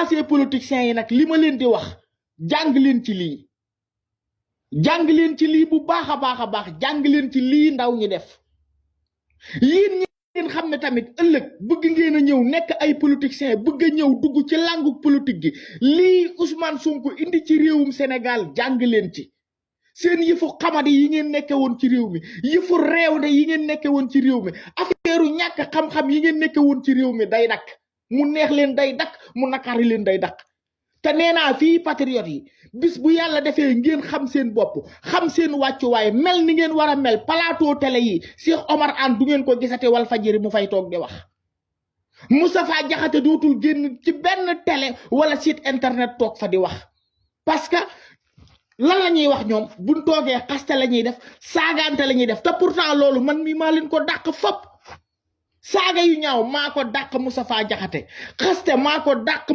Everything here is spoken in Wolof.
anciens politiciens yi nag li ma leen di wax jàng leen ci lii jàng leen ci lii bu baax a baax jàng leen ci lii ndaw ñi def yéen ñi ngeen xam ne tamit ëllëg bëgg ngeen a ñëw nekk ay politiciens bëgg a ñëw dugg ci langue politique gi lii Ousmane Sonko indi ci réewum Sénégal jàng leen ci seen yëfu xamadi yi ngeen nekke woon ci réew mi yëfu réew de yi ngeen nekke woon ci réew mi affaire ñàkk xam-xam yi ngeen nekke woon ci réew mi day dakk mu neex leen day dakk mu nakari leen day dakk te nee naa fii patriote yi bis bu yàlla defee ngeen xam seen bopp xam seen wàccuwaay mel ni ngeen war a mel plateau télé yi Cheikh Omar Anne du ngeen ko gisate wal fajiri mu fay toog di wax Moustapha Diakhaté dootul génn ci benn télé wala site internet toog fa di wax parce que lan la ñuy wax ñoom buñ toogee xaste la ñuy def saagante la ñuy def te pourtant loolu man mi maa leen ko dàq fop saaga yu ñaaw maa ko dàq Moustapha Diakhaté xaste maa ko dàq